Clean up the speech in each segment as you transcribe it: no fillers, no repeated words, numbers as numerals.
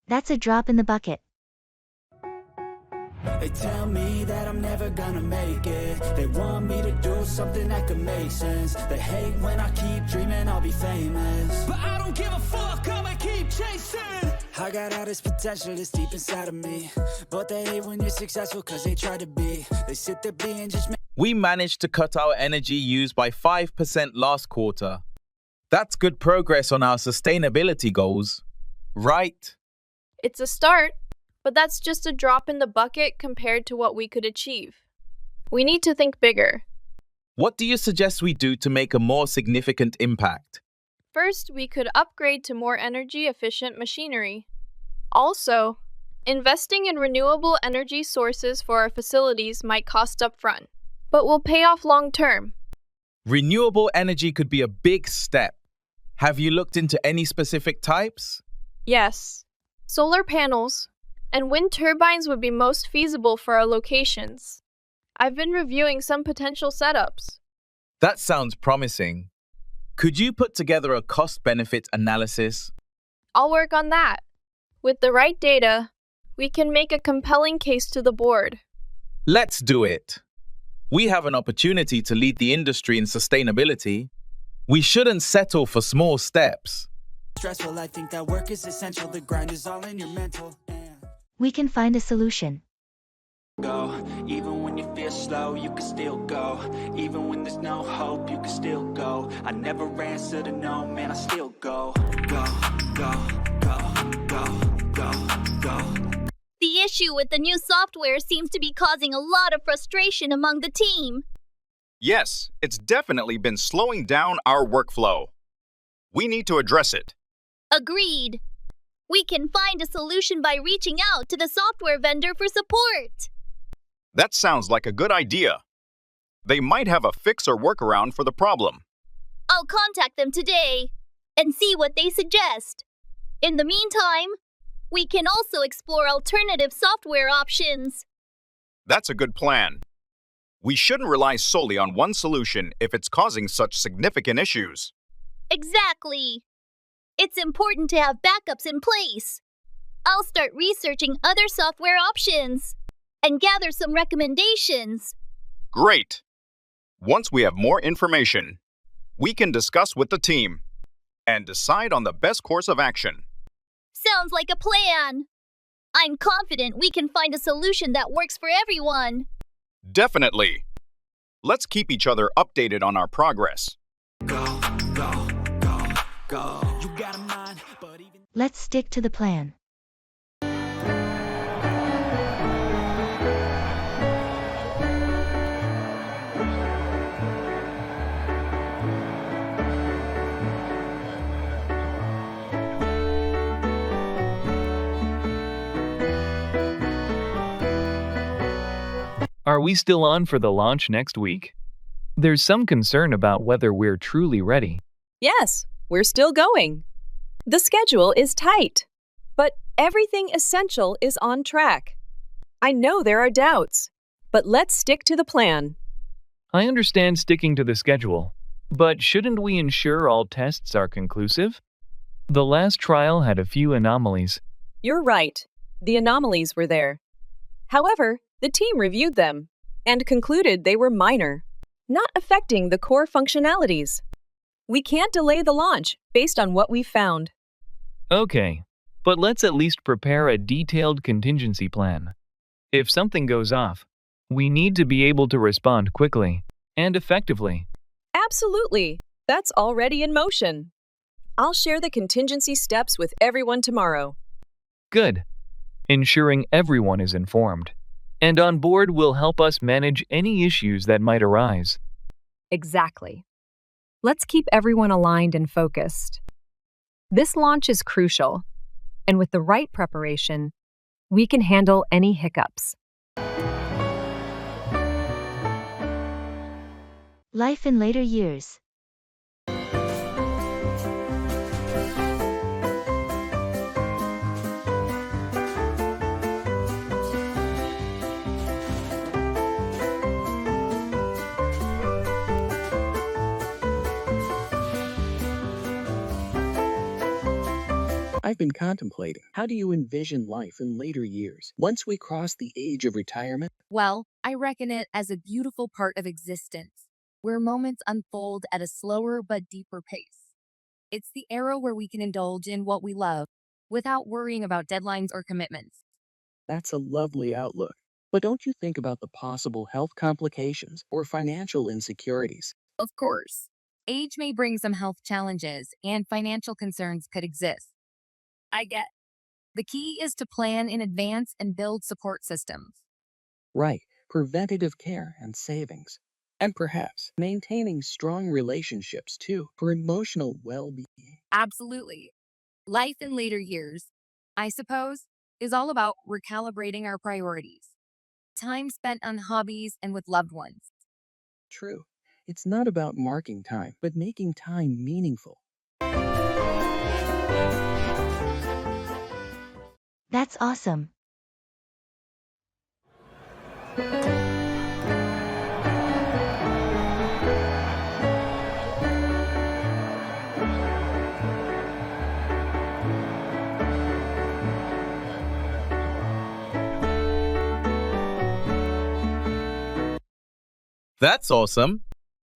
That's a drop in the bucket. They tell me that I'm never gonna make it. They want me to do something that could make sense. They hate when I keep dreaming I'll be famous, but I don't give a fuck, I'ma keep chasing. I got all this potential that's deep inside of me, but they hate when you're successful cause they try to be. They sit there being just We managed to cut our energy use by 5% last quarter. That's good progress on our sustainability goals, right? It's a start, but that's just a drop in the bucket compared to what we could achieve. We need to think bigger. What do you suggest we do to make a more significant impact? First, we could upgrade to more energy-efficient machinery. Also, investing in renewable energy sources for our facilities might cost upfront, but will pay off long-term. Renewable energy could be a big step. Have you looked into any specific types? Yes, solar panels and wind turbines would be most feasible for our locations. I've been reviewing some potential setups. That sounds promising. Could you put together a cost-benefit analysis? I'll work on that. With the right data, we can make a compelling case to the board. Let's do it. We have an opportunity to lead the industry in sustainability. We shouldn't settle for small steps. stressful. I think that work is essential. The grind is all in your mental. We can find a solution. Go, even when you feel slow, you can still go. Even when there's no hope, you can still go. I never answer to no, man, I still go. Go, go, go, go, go, go. The issue with the new software seems to be causing a lot of frustration among the team. Yes, it's definitely been slowing down our workflow. We need to address it. Agreed. We can find a solution by reaching out to the software vendor for support. That sounds like a good idea. They might have a fix or workaround for the problem. I'll contact them today and see what they suggest. In the meantime, we can also explore alternative software options. That's a good plan. We shouldn't rely solely on one solution if it's causing such significant issues. Exactly. It's important to have backups in place. I'll start researching other software options and gather some recommendations. Great. Once we have more information, we can discuss with the team and decide on the best course of action. Sounds like a plan. I'm confident we can find a solution that works for everyone. Definitely. Let's keep each other updated on our progress. Go, go, go, go. You got a mind, but even Let's stick to the plan. Are we still on for the launch next week? There's some concern about whether we're truly ready. Yes, we're still going. The schedule is tight, but everything essential is on track. I know there are doubts, but let's stick to the plan. I understand sticking to the schedule, but shouldn't we ensure all tests are conclusive? The last trial had a few anomalies. You're right. The anomalies were there. However, the team reviewed them and concluded they were minor, not affecting the core functionalities. We can't delay the launch based on what we've found. Okay, but let's at least prepare a detailed contingency plan. If something goes off, we need to be able to respond quickly and effectively. Absolutely. That's already in motion. I'll share the contingency steps with everyone tomorrow. Good. Ensuring everyone is informed and on board will help us manage any issues that might arise. Exactly. Let's keep everyone aligned and focused. This launch is crucial, and with the right preparation, we can handle any hiccups. Life in later years. I've been contemplating, how do you envision life in later years, once we cross the age of retirement? Well, I reckon it as a beautiful part of existence, where moments unfold at a slower but deeper pace. It's the era where we can indulge in what we love without worrying about deadlines or commitments. That's a lovely outlook. But don't you think about the possible health complications or financial insecurities? Of course, age may bring some health challenges and financial concerns could exist. I get. The key is to plan in advance and build support systems. Right, preventative care and savings. And perhaps maintaining strong relationships too for emotional well being. Absolutely. Life in later years, I suppose, is all about recalibrating our priorities. Time spent on hobbies and with loved ones. True. It's not about marking time, but making time meaningful. That's awesome. That's awesome.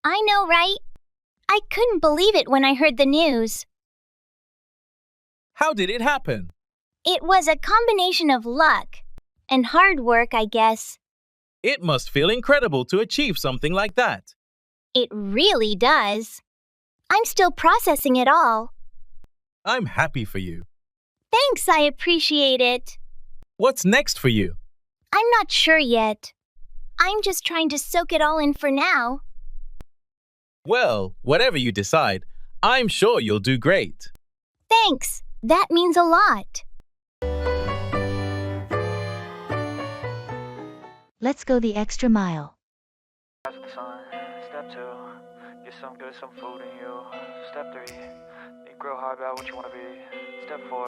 I know, right? I couldn't believe it when I heard the news. How did it happen? It was a combination of luck and hard work, I guess. It must feel incredible to achieve something like that. It really does. I'm still processing it all. I'm happy for you. Thanks, I appreciate it. What's next for you? I'm not sure yet. I'm just trying to soak it all in for now. Well, whatever you decide, I'm sure you'll do great. Thanks. That means a lot. Let's go the extra mile. Rise with the sun. Step 2, get some good, some food in you. Step 3, think real hard about what you want to be. Step 4,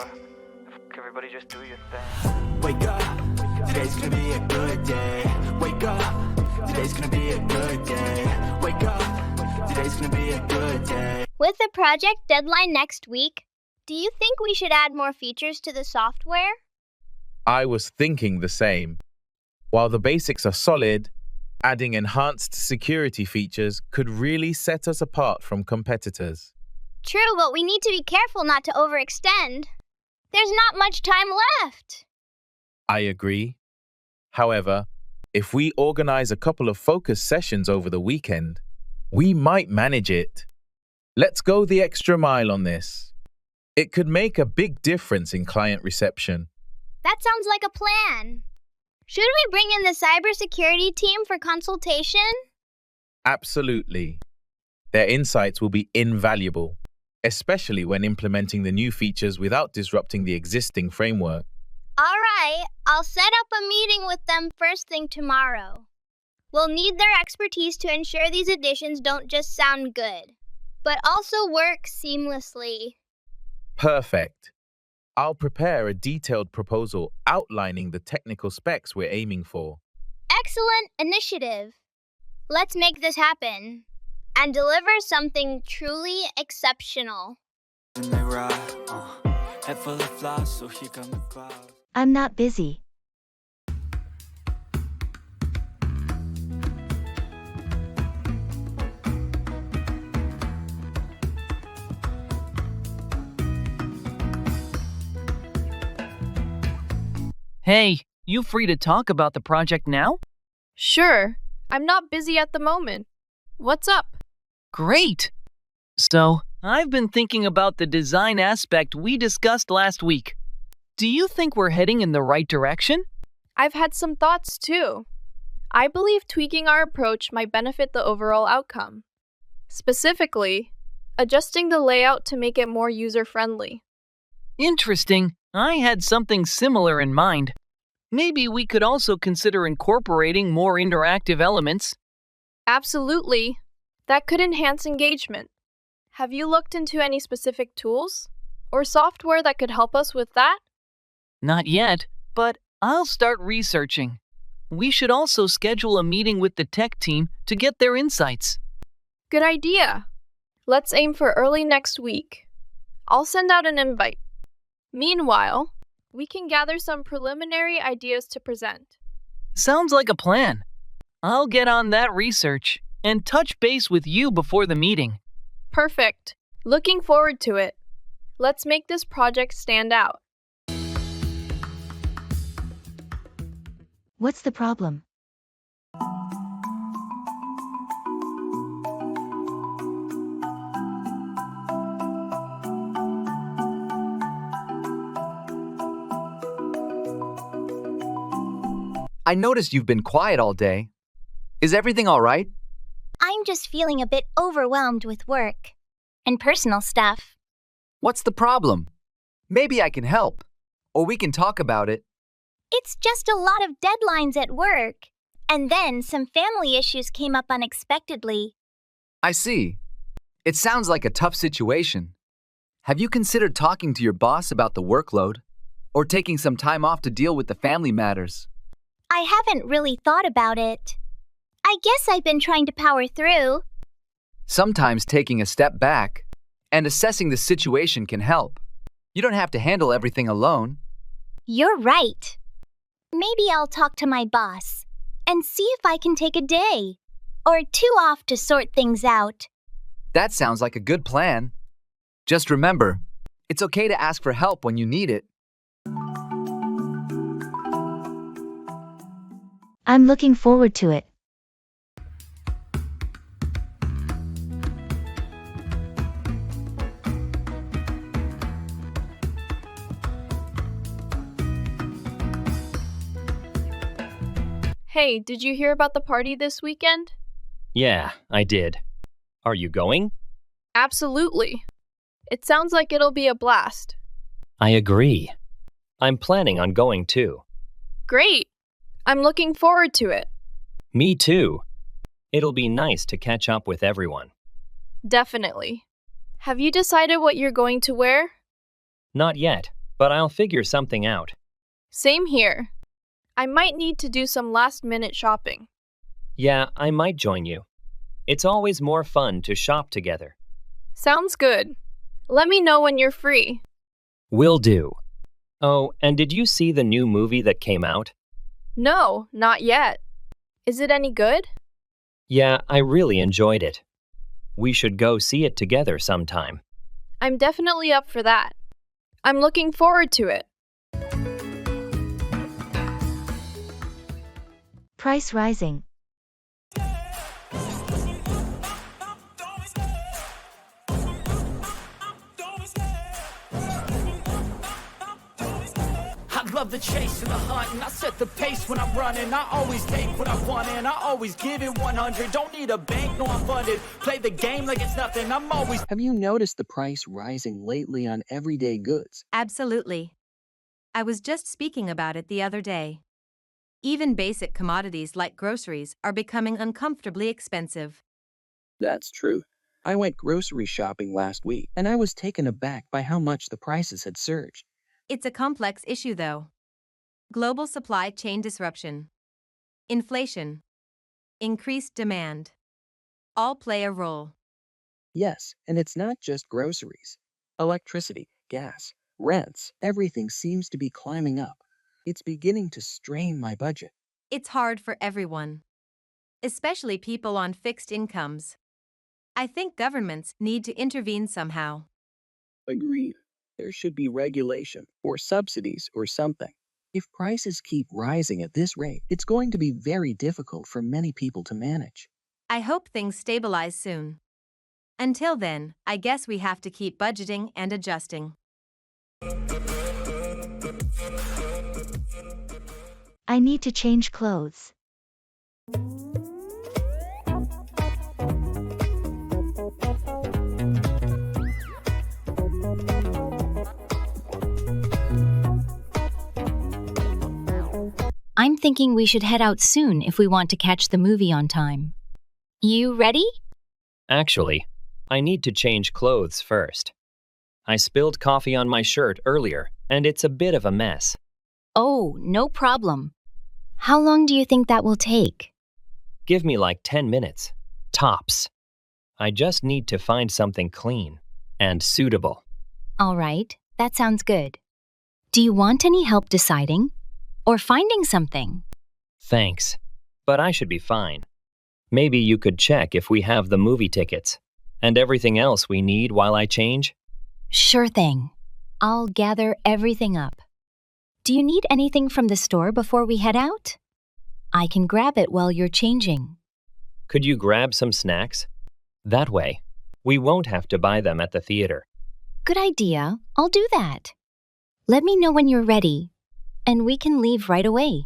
everybody just do your thing. Wake up, today's gonna be a good day. Wake up, today's gonna be a good day. Wake up, today's gonna be a good day. With the project deadline next week, do you think we should add more features to the software? I was thinking the same. While the basics are solid, adding enhanced security features could really set us apart from competitors. True, but we need to be careful not to overextend. There's not much time left. I agree. However, if we organize a couple of focus sessions over the weekend, we might manage it. Let's go the extra mile on this. It could make a big difference in client reception. That sounds like a plan. Should we bring in the cybersecurity team for consultation? Absolutely. Their insights will be invaluable, especially when implementing the new features without disrupting the existing framework. All right, I'll set up a meeting with them first thing tomorrow. We'll need their expertise to ensure these additions don't just sound good, but also work seamlessly. Perfect. I'll prepare a detailed proposal outlining the technical specs we're aiming for. Excellent initiative. Let's make this happen and deliver something truly exceptional. Head full of flaws, so here come the clouds. I'm not busy. Hey, you free to talk about the project now? Sure, I'm not busy at the moment. What's up? Great! So, I've been thinking about the design aspect we discussed last week. Do you think we're heading in the right direction? I've had some thoughts too. I believe tweaking our approach might benefit the overall outcome. Specifically, adjusting the layout to make it more user-friendly. Interesting. I had something similar in mind. Maybe we could also consider incorporating more interactive elements. Absolutely. That could enhance engagement. Have you looked into any specific tools or software that could help us with that? Not yet, but I'll start researching. We should also schedule a meeting with the tech team to get their insights. Good idea. Let's aim for early next week. I'll send out an invite. Meanwhile, we can gather some preliminary ideas to present. Sounds like a plan. I'll get on that research and touch base with you before the meeting. Perfect. Looking forward to it. Let's make this project stand out. What's the problem? I noticed you've been quiet all day. Is everything all right? I'm just feeling a bit overwhelmed with work and personal stuff. What's the problem? Maybe I can help, or we can talk about it. It's just a lot of deadlines at work, and then some family issues came up unexpectedly. I see. It sounds like a tough situation. Have you considered talking to your boss about the workload, or taking some time off to deal with the family matters? I haven't really thought about it. I guess I've been trying to power through. Sometimes taking a step back and assessing the situation can help. You don't have to handle everything alone. You're right. Maybe I'll talk to my boss and see if I can take a day or two off to sort things out. That sounds like a good plan. Just remember, it's okay to ask for help when you need it. I'm looking forward to it. Hey, did you hear about the party this weekend? Yeah, I did. Are you going? Absolutely. It sounds like it'll be a blast. I agree. I'm planning on going too. Great. I'm looking forward to it. Me too. It'll be nice to catch up with everyone. Definitely. Have you decided what you're going to wear? Not yet, but I'll figure something out. Same here. I might need to do some last-minute shopping. Yeah, I might join you. It's always more fun to shop together. Sounds good. Let me know when you're free. Will do. Oh, and did you see the new movie that came out? No, not yet. Is it any good? Yeah, I really enjoyed it. We should go see it together sometime. I'm definitely up for that. I'm looking forward to it. Price rising. I love the chase and the hunt, and I set the pace when I'm running. I always take what I want, and I always give it 100. Don't need a bank, no, I'm funded. Play the game like it's nothing. I'm always. Have you noticed the price rising lately on everyday goods? Absolutely. I was just speaking about it the other day. Even basic commodities like groceries are becoming uncomfortably expensive. That's true. I went grocery shopping last week, and I was taken aback by how much the prices had surged. It's a complex issue, though. Global supply chain disruption, inflation, increased demand, all play a role. Yes, and it's not just groceries. Electricity, gas, rents, everything seems to be climbing up. It's beginning to strain my budget. It's hard for everyone, especially people on fixed incomes. I think governments need to intervene somehow. Agreed. There should be regulation or subsidies or something. If prices keep rising at this rate, it's going to be very difficult for many people to manage. I hope things stabilize soon. Until then, I guess we have to keep budgeting and adjusting. I need to change clothes. I'm thinking we should head out soon if we want to catch the movie on time. You ready? Actually, I need to change clothes first. I spilled coffee on my shirt earlier, and it's a bit of a mess. Oh, no problem. How long do you think that will take? Give me like 10 minutes. Tops. I just need to find something clean and suitable. All right, that sounds good. Do you want any help deciding? Or finding something? Thanks, but I should be fine. Maybe you could check if we have the movie tickets and everything else we need while I change? Sure thing. I'll gather everything up. Do you need anything from the store before we head out? I can grab it while you're changing. Could you grab some snacks? That way, we won't have to buy them at the theater. Good idea. I'll do that. Let me know when you're ready, and we can leave right away.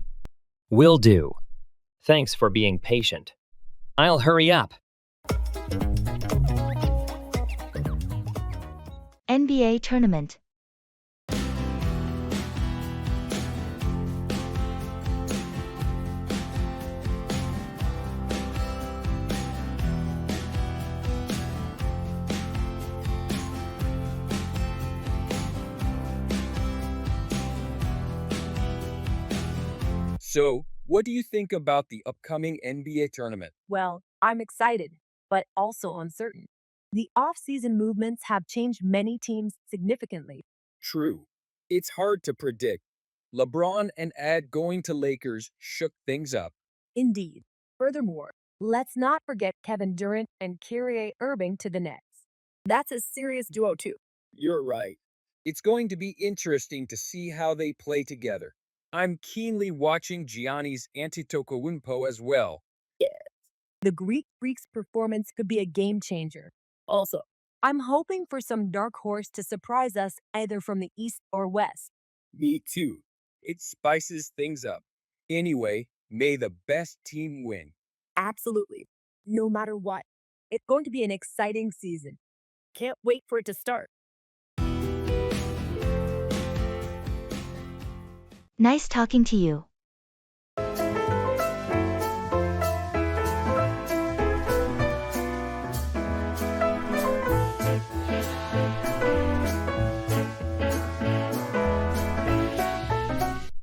Will do. Thanks for being patient. I'll hurry up. NBA tournament. So, what do you think about the upcoming NBA tournament? Well, I'm excited, but also uncertain. The off-season movements have changed many teams significantly. True. It's hard to predict. LeBron and Ad going to Lakers shook things up. Indeed. Furthermore, let's not forget Kevin Durant and Kyrie Irving to the Nets. That's a serious duo too. You're right. It's going to be interesting to see how they play together. I'm keenly watching Giannis Antetokounmpo as well. Yes. The Greek Freak's performance could be a game changer. Also, I'm hoping for some dark horse to surprise us either from the East or West. Me too. It spices things up. Anyway, may the best team win. Absolutely. No matter what, it's going to be an exciting season. Can't wait for it to start. Nice talking to you.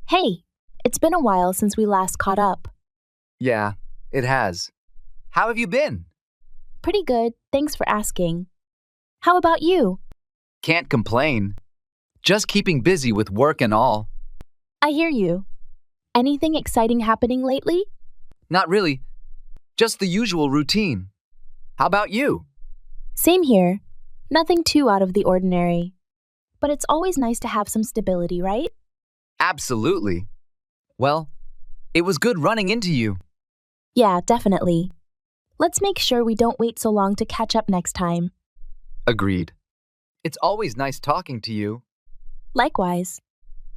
Hey, it's been a while since we last caught up. Yeah, it has. How have you been? Pretty good, thanks for asking. How about you? Can't complain. Just keeping busy with work and all. I hear you. Anything exciting happening lately? Not really. Just the usual routine. How about you? Same here. Nothing too out of the ordinary. But it's always nice to have some stability, right? Absolutely. Well, it was good running into you. Yeah, definitely. Let's make sure we don't wait so long to catch up next time. Agreed. It's always nice talking to you. Likewise.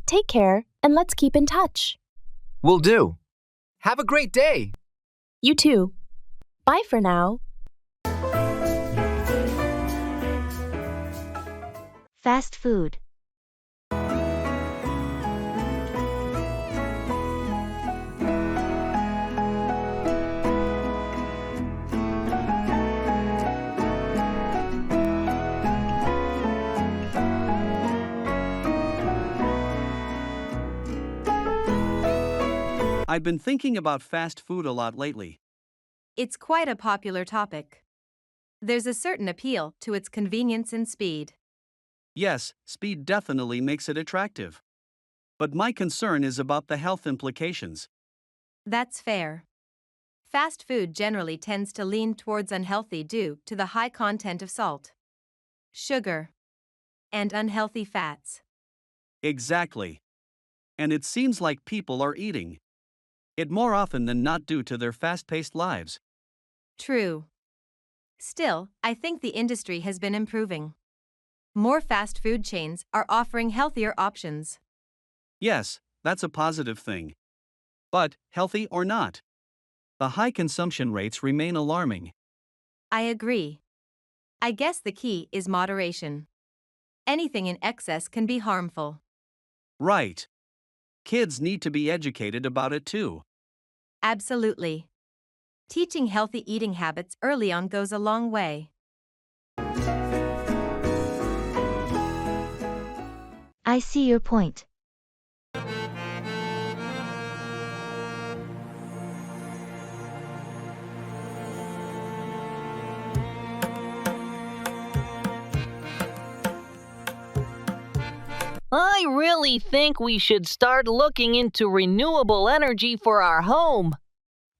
Take care, and let's keep in touch. Will do. Have a great day. You too. Bye for now. Fast food. I've been thinking about fast food a lot lately. It's quite a popular topic. There's a certain appeal to its convenience and speed. Yes, speed definitely makes it attractive. But my concern is about the health implications. That's fair. Fast food generally tends to lean towards unhealthy due to the high content of salt, sugar, and unhealthy fats. Exactly. And it seems like people are eating it more often than not due to their fast-paced lives. True. Still, I think the industry has been improving. More fast food chains are offering healthier options. Yes, that's a positive thing. But, healthy or not, the high consumption rates remain alarming. I agree. I guess the key is moderation. Anything in excess can be harmful. Right. Kids need to be educated about it too. Absolutely. Teaching healthy eating habits early on goes a long way. I see your point. I really think we should start looking into renewable energy for our home.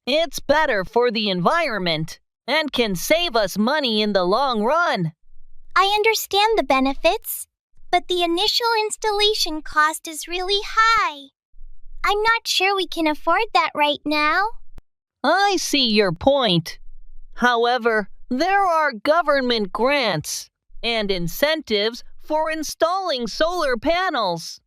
It's better for the environment and can save us money in the long run. I understand the benefits, but the initial installation cost is really high. I'm not sure we can afford that right now. I see your point. However, there are government grants and incentives for installing solar panels.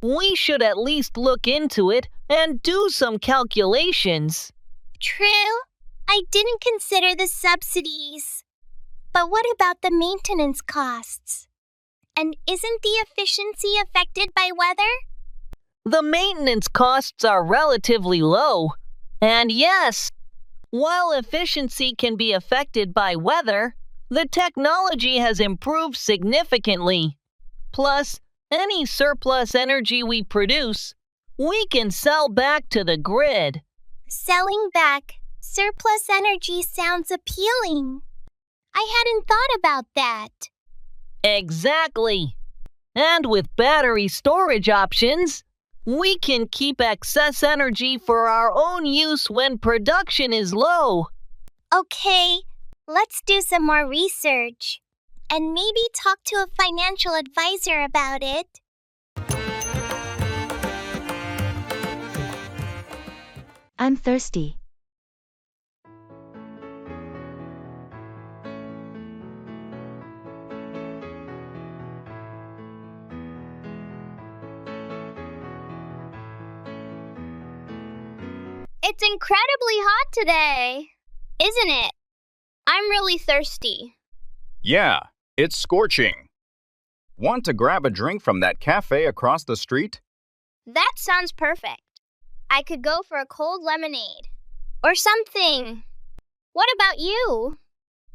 We should at least look into it and do some calculations. True. I didn't consider the subsidies. But what about the maintenance costs? And isn't the efficiency affected by weather? The maintenance costs are relatively low. And yes, while efficiency can be affected by weather, the technology has improved significantly. Plus, any surplus energy we produce, we can sell back to the grid. Selling back surplus energy sounds appealing. I hadn't thought about that. Exactly. And with battery storage options, we can keep excess energy for our own use when production is low. Okay, let's do some more research. And maybe talk to a financial advisor about it. I'm thirsty. It's incredibly hot today, isn't it? I'm really thirsty. Yeah, it's scorching. Want to grab a drink from that cafe across the street? That sounds perfect. I could go for a cold lemonade. Or something. What about you?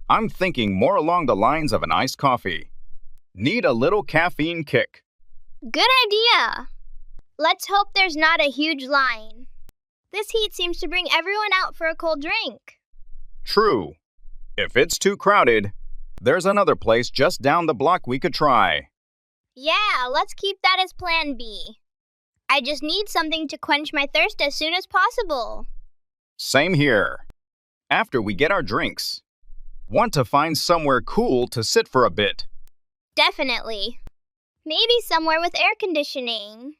I'm thinking more along the lines of an iced coffee. Need a little caffeine kick. Good idea. Let's hope there's not a huge line. This heat seems to bring everyone out for a cold drink. True. If it's too crowded, there's another place just down the block we could try. Yeah, let's keep that as plan B. I just need something to quench my thirst as soon as possible. Same here. After we get our drinks, want to find somewhere cool to sit for a bit. Definitely. Maybe somewhere with air conditioning.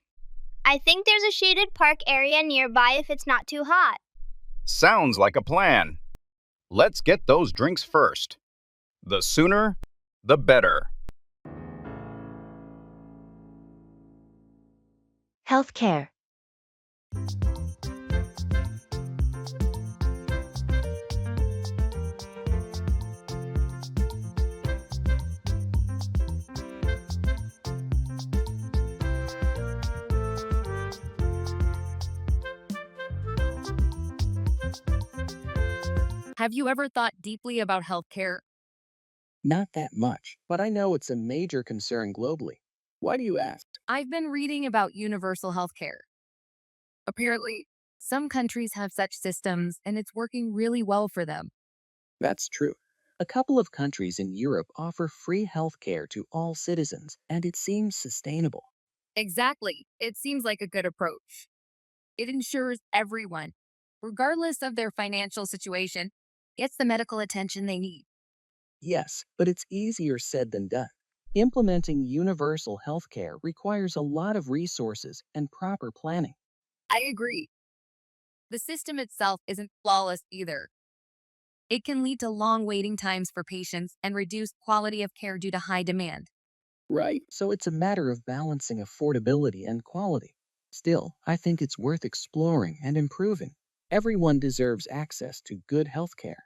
I think there's a shaded park area nearby if it's not too hot. Sounds like a plan. Let's get those drinks first. The sooner, the better. Healthcare. Have you ever thought deeply about healthcare? Not that much, but I know it's a major concern globally. Why do you ask? I've been reading about universal healthcare. Apparently, some countries have such systems and it's working really well for them. That's true. A couple of countries in Europe offer free health care to all citizens, and it seems sustainable. Exactly. It seems like a good approach. It ensures everyone, regardless of their financial situation, gets the medical attention they need. Yes, but it's easier said than done. Implementing universal health care requires a lot of resources and proper planning. I agree. The system itself isn't flawless either. It can lead to long waiting times for patients and reduced quality of care due to high demand. Right. So it's a matter of balancing affordability and quality. Still, I think it's worth exploring and improving. Everyone deserves access to good health care.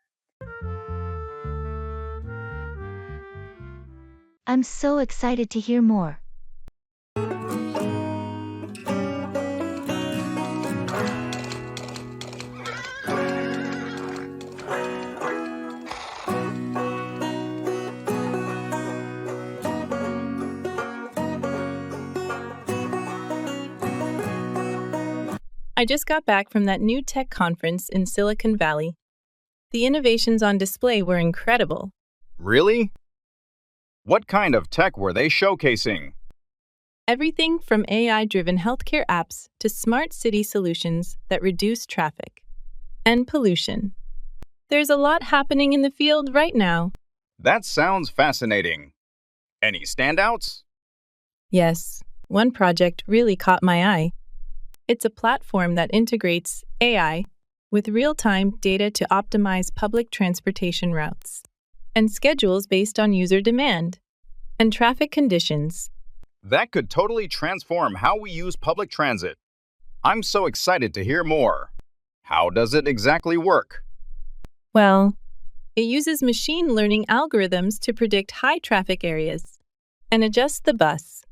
I'm so excited to hear more. I just got back from that new tech conference in Silicon Valley. The innovations on display were incredible. Really? What kind of tech were they showcasing? Everything from AI-driven healthcare apps to smart city solutions that reduce traffic and pollution. There's a lot happening in the field right now. That sounds fascinating. Any standouts? Yes, one project really caught my eye. It's a platform that integrates AI with real-time data to optimize public transportation routes and schedules based on user demand and traffic conditions. That could totally transform how we use public transit. I'm so excited to hear more. How does it exactly work? Well, it uses machine learning algorithms to predict high traffic areas and adjust the bus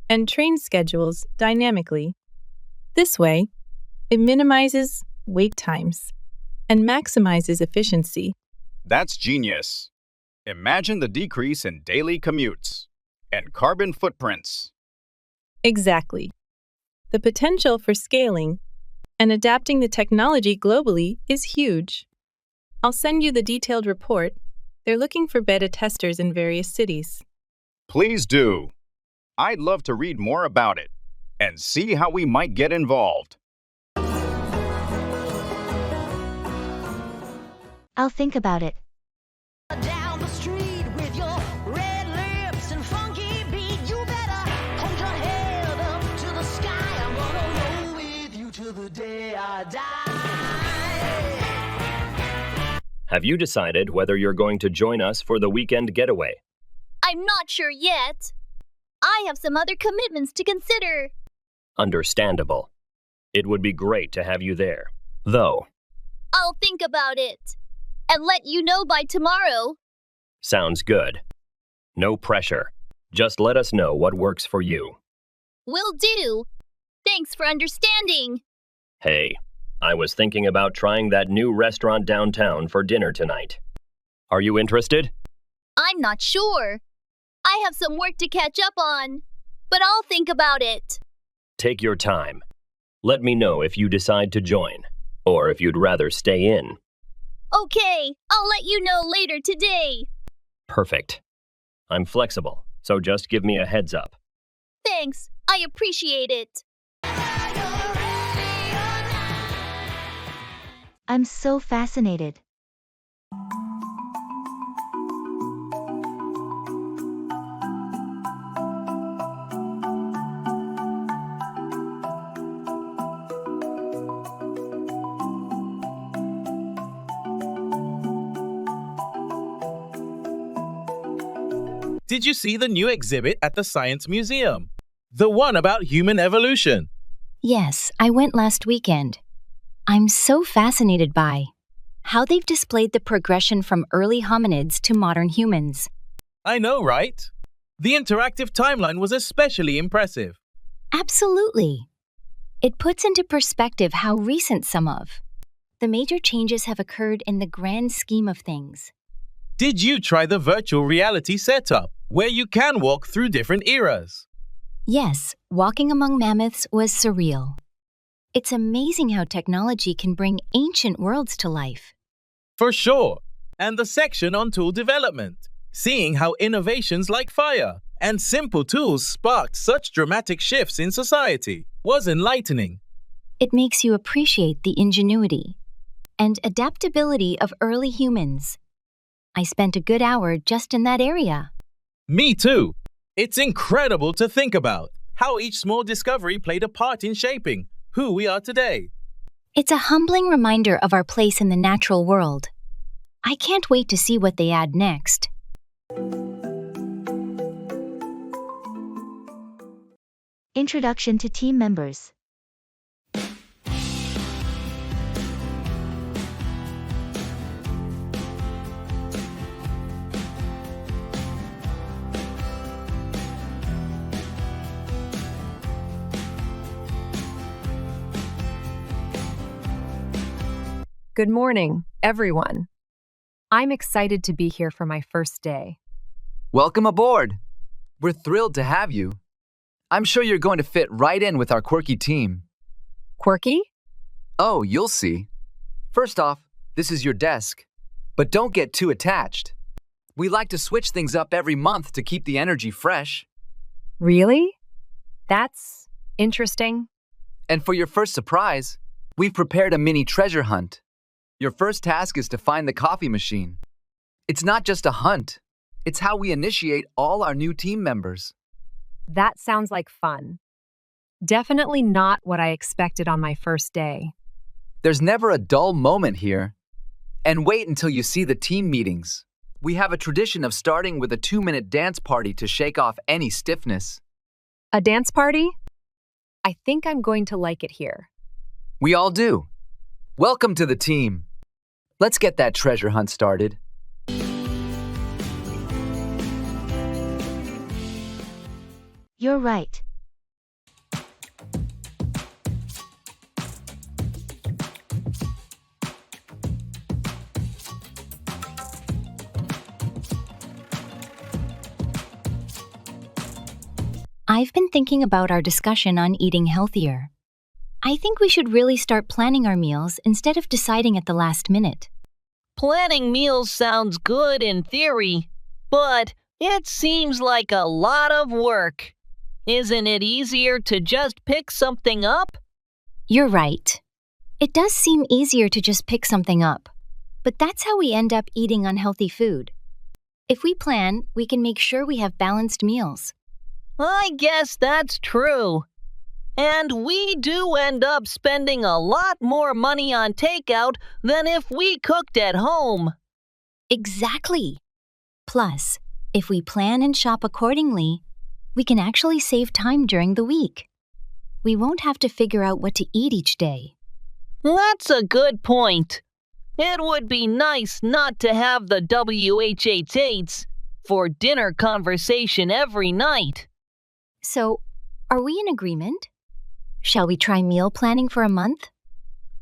and train schedules dynamically. This way, it minimizes wait times and maximizes efficiency. That's genius. Imagine the decrease in daily commutes and carbon footprints. Exactly. The potential for scaling and adapting the technology globally is huge. I'll send you the detailed report. They're looking for beta testers in various cities. Please do. I'd love to read more about it and see how we might get involved. I'll think about it. Down the street with your red lips and funky beat, you better hold your head up to the sky. I'm gonna roll with you till the day I die. Have you decided whether you're going to join us for the weekend getaway? I'm not sure yet. I have some other commitments to consider. Understandable. It would be great to have you there, though. I'll think about it and let you know by tomorrow. Sounds good. No pressure. Just let us know what works for you. Will do. Thanks for understanding. Hey, I was thinking about trying that new restaurant downtown for dinner tonight. Are you interested? I'm not sure. I have some work to catch up on, but I'll think about it. Take your time. Let me know if you decide to join, or if you'd rather stay in. Okay, I'll let you know later today. Perfect. I'm flexible, so just give me a heads up. Thanks, I appreciate it. I'm so fascinated. Did you see the new exhibit at the Science Museum? The one about human evolution. Yes, I went last weekend. I'm so fascinated by how they've displayed the progression from early hominids to modern humans. I know, right? The interactive timeline was especially impressive. Absolutely. It puts into perspective how recent some of the major changes have occurred in the grand scheme of things. Did you try the virtual reality setup, where you can walk through different eras? Yes, walking among mammoths was surreal. It's amazing how technology can bring ancient worlds to life. For sure. And the section on tool development, seeing how innovations like fire and simple tools sparked such dramatic shifts in society, was enlightening. It makes you appreciate the ingenuity and adaptability of early humans. I spent a good hour just in that area. Me too. It's incredible to think about how each small discovery played a part in shaping who we are today. It's a humbling reminder of our place in the natural world. I can't wait to see what they add next. Introduction to team members. Good morning, everyone. I'm excited to be here for my first day. Welcome aboard. We're thrilled to have you. I'm sure you're going to fit right in with our quirky team. Quirky? Oh, you'll see. First off, this is your desk. But don't get too attached. We like to switch things up every month to keep the energy fresh. Really? That's interesting. And for your first surprise, we've prepared a mini treasure hunt. Your first task is to find the coffee machine. It's not just a hunt, it's how we initiate all our new team members. That sounds like fun. Definitely not what I expected on my first day. There's never a dull moment here. And wait until you see the team meetings. We have a tradition of starting with a 2-minute dance party to shake off any stiffness. A dance party? I think I'm going to like it here. We all do. Welcome to the team. Let's get that treasure hunt started. You're right. I've been thinking about our discussion on eating healthier. I think we should really start planning our meals instead of deciding at the last minute. Planning meals sounds good in theory, but it seems like a lot of work. Isn't it easier to just pick something up? You're right. It does seem easier to just pick something up, but that's how we end up eating unhealthy food. If we plan, we can make sure we have balanced meals. I guess that's true. And we do end up spending a lot more money on takeout than if we cooked at home. Exactly. Plus, if we plan and shop accordingly, we can actually save time during the week. We won't have to figure out what to eat each day. That's a good point. It would be nice not to have the WH8s for dinner conversation every night. So, are we in agreement? Shall we try meal planning for a month?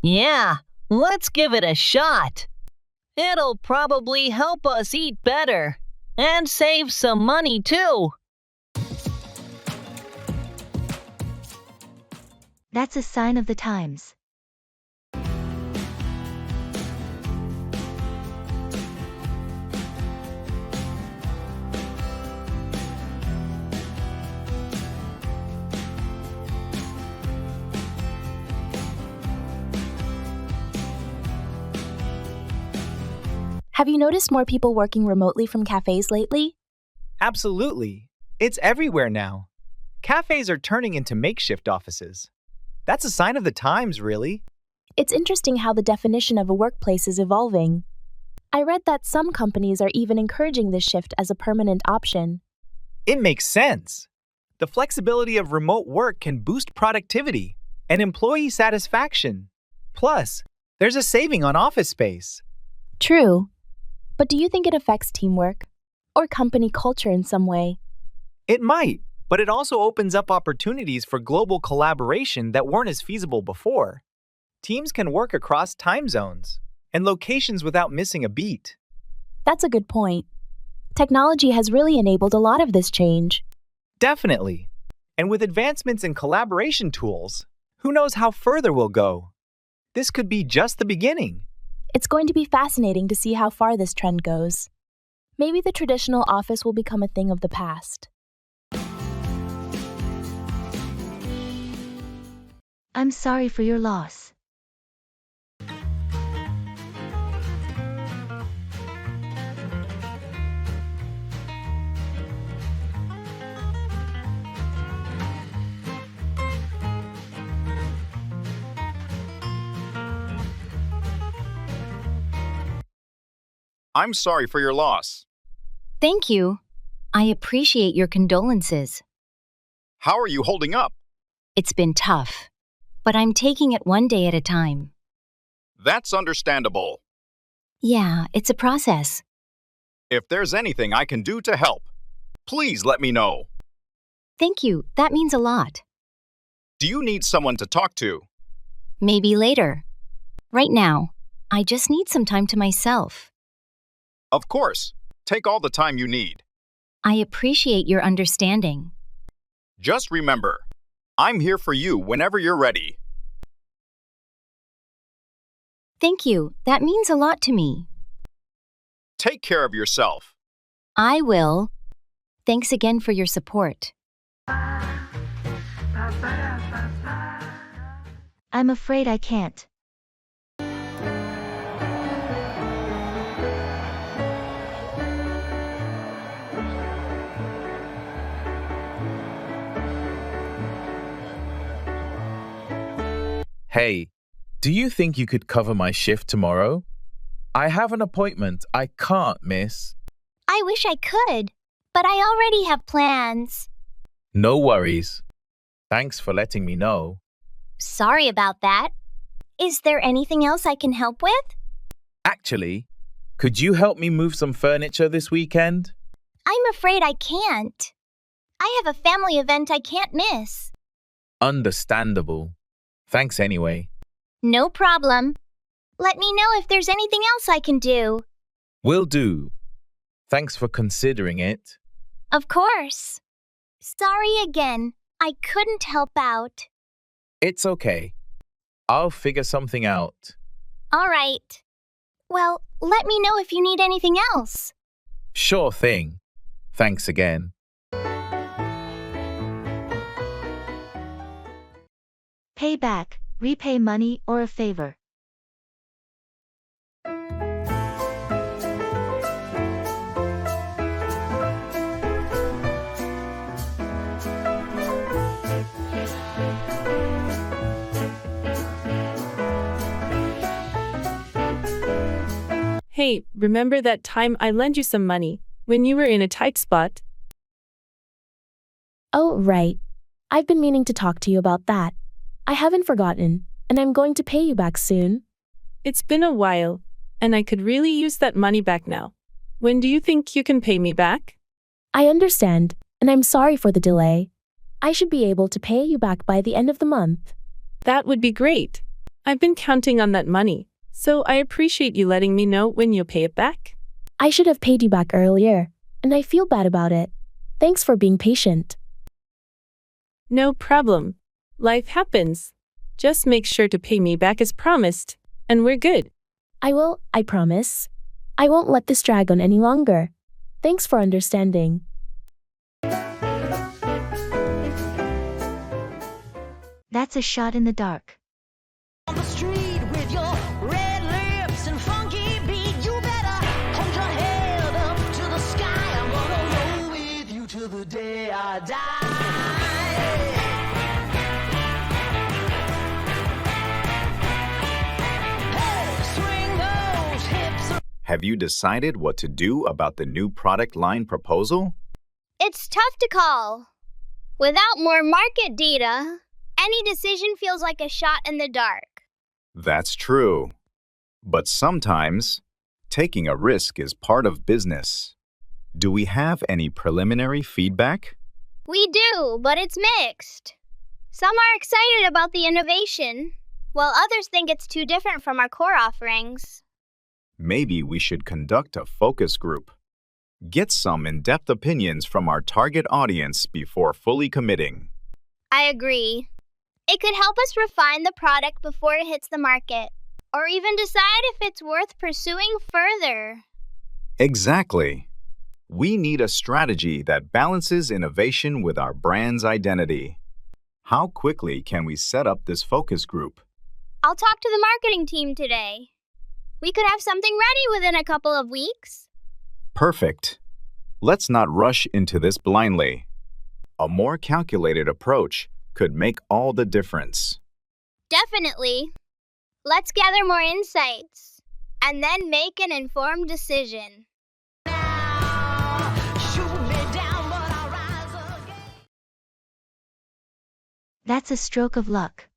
Yeah, let's give it a shot. It'll probably help us eat better and save some money too. That's a sign of the times. Have you noticed more people working remotely from cafes lately? Absolutely. It's everywhere now. Cafes are turning into makeshift offices. That's a sign of the times, really. It's interesting how the definition of a workplace is evolving. I read that some companies are even encouraging this shift as a permanent option. It makes sense. The flexibility of remote work can boost productivity and employee satisfaction. Plus, there's a saving on office space. True. But do you think it affects teamwork or company culture in some way? It might, but it also opens up opportunities for global collaboration that weren't as feasible before. Teams can work across time zones and locations without missing a beat. That's a good point. Technology has really enabled a lot of this change. Definitely. And with advancements in collaboration tools, who knows how further we'll go? This could be just the beginning. It's going to be fascinating to see how far this trend goes. Maybe the traditional office will become a thing of the past. I'm sorry for your loss. I'm sorry for your loss. Thank you. I appreciate your condolences. How are you holding up? It's been tough, but I'm taking it one day at a time. That's understandable. Yeah, it's a process. If there's anything I can do to help, please let me know. Thank you. That means a lot. Do you need someone to talk to? Maybe later. Right now, I just need some time to myself. Of course. Take all the time you need. I appreciate your understanding. Just remember, I'm here for you whenever you're ready. Thank you. That means a lot to me. Take care of yourself. I will. Thanks again for your support. I'm afraid I can't. Hey, do you think you could cover my shift tomorrow? I have an appointment I can't miss. I wish I could, but I already have plans. No worries. Thanks for letting me know. Sorry about that. Is there anything else I can help with? Actually, could you help me move some furniture this weekend? I'm afraid I can't. I have a family event I can't miss. Understandable. Thanks anyway. No problem. Let me know if there's anything else I can do. Will do. Thanks for considering it. Of course. Sorry again. I couldn't help out. It's okay. I'll figure something out. All right. Well, let me know if you need anything else. Sure thing. Thanks again. Pay back, repay money or a favor. Hey, remember that time I lent you some money when you were in a tight spot? Oh, right. I've been meaning to talk to you about that. I haven't forgotten, and I'm going to pay you back soon. It's been a while, and I could really use that money back now. When do you think you can pay me back? I understand, and I'm sorry for the delay. I should be able to pay you back by the end of the month. That would be great. I've been counting on that money, so I appreciate you letting me know when you'll pay it back. I should have paid you back earlier, and I feel bad about it. Thanks for being patient. No problem. Life happens. Just make sure to pay me back as promised, and we're good. I will, I promise. I won't let this drag on any longer. Thanks for understanding. That's a shot in the dark. On the street with your red lips and funky beat, you better hold your head up to the sky. I'm gonna roll with you till the day I die. Hey, swing those hips. Have you decided what to do about the new product line proposal? It's tough to call. Without more market data, any decision feels like a shot in the dark. That's true. But sometimes, taking a risk is part of business. Do we have any preliminary feedback? We do, but it's mixed. Some are excited about the innovation, while others think it's too different from our core offerings. Maybe we should conduct a focus group. Get some in-depth opinions from our target audience before fully committing. I agree. It could help us refine the product before it hits the market, or even decide if it's worth pursuing further. Exactly. We need a strategy that balances innovation with our brand's identity. How quickly can we set up this focus group? I'll talk to the marketing team today. We could have something ready within a couple of weeks. Perfect. Let's not rush into this blindly. A more calculated approach could make all the difference. Definitely. Let's gather more insights and then make an informed decision. That's a stroke of luck.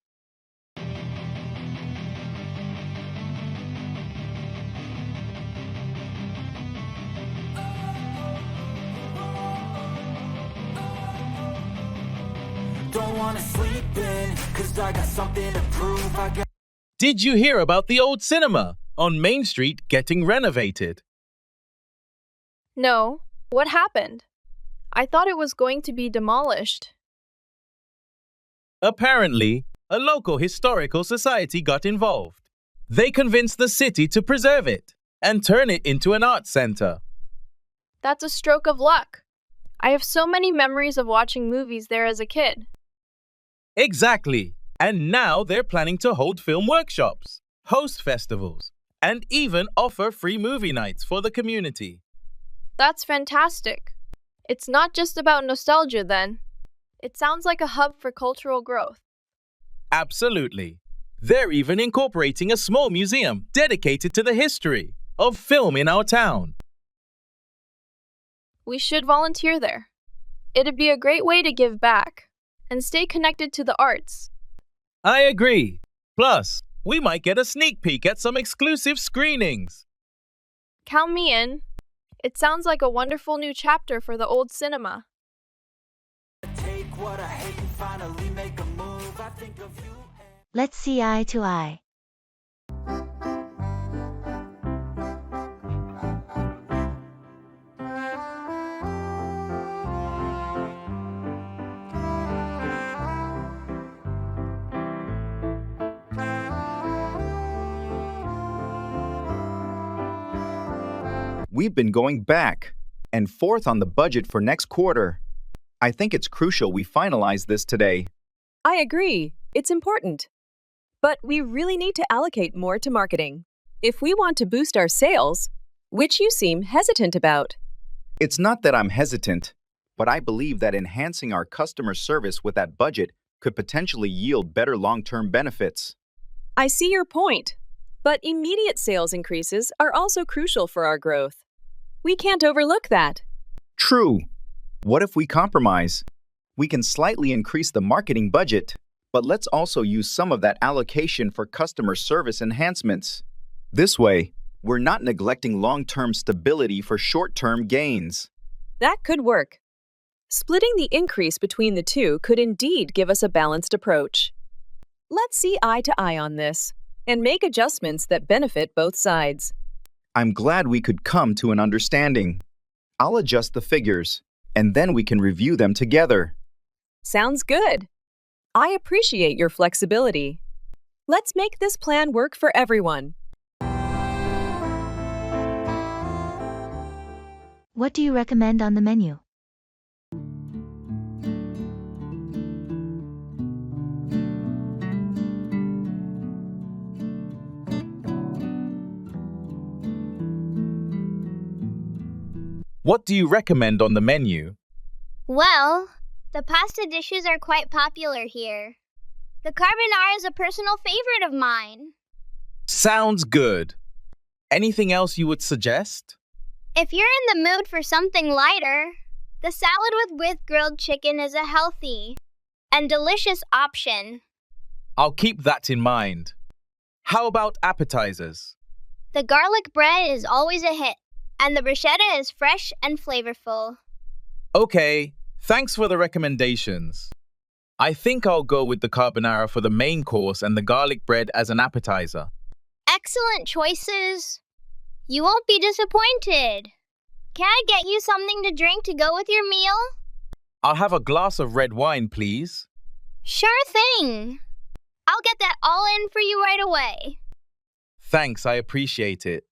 Don't wanna sleep in, 'cause I got something to prove. I got. Did you hear about the old cinema on Main Street getting renovated? No. What happened? I thought it was going to be demolished. Apparently, a local historical society got involved. They convinced the city to preserve it and turn it into an art center. That's a stroke of luck. I have so many memories of watching movies there as a kid. Exactly. And now they're planning to hold film workshops, host festivals, and even offer free movie nights for the community. That's fantastic. It's not just about nostalgia then. It sounds like a hub for cultural growth. Absolutely. They're even incorporating a small museum dedicated to the history of film in our town. We should volunteer there. It'd be a great way to give back and stay connected to the arts. I agree. Plus, we might get a sneak peek at some exclusive screenings. Count me in. It sounds like a wonderful new chapter for the old cinema. Let's see eye to eye. We've been going back and forth on the budget for next quarter. I think it's crucial we finalize this today. I agree. It's important. But we really need to allocate more to marketing. If we want to boost our sales, which you seem hesitant about. It's not that I'm hesitant, but I believe that enhancing our customer service with that budget could potentially yield better long-term benefits. I see your point, but immediate sales increases are also crucial for our growth. We can't overlook that. True. What if we compromise? We can slightly increase the marketing budget, but let's also use some of that allocation for customer service enhancements. This way, we're not neglecting long-term stability for short-term gains. That could work. Splitting the increase between the two could indeed give us a balanced approach. Let's see eye to eye on this and make adjustments that benefit both sides. I'm glad we could come to an understanding. I'll adjust the figures, and then we can review them together. Sounds good. I appreciate your flexibility. Let's make this plan work for everyone. What do you recommend on the menu? What do you recommend on the menu? Well, the pasta dishes are quite popular here. The carbonara is a personal favorite of mine. Sounds good. Anything else you would suggest? If you're in the mood for something lighter, the salad with grilled chicken is a healthy and delicious option. I'll keep that in mind. How about appetizers? The garlic bread is always a hit, and the bruschetta is fresh and flavorful. Okay, thanks for the recommendations. I think I'll go with the carbonara for the main course and the garlic bread as an appetizer. Excellent choices. You won't be disappointed. Can I get you something to drink to go with your meal? I'll have a glass of red wine, please. Sure thing. I'll get that all in for you right away. Thanks, I appreciate it.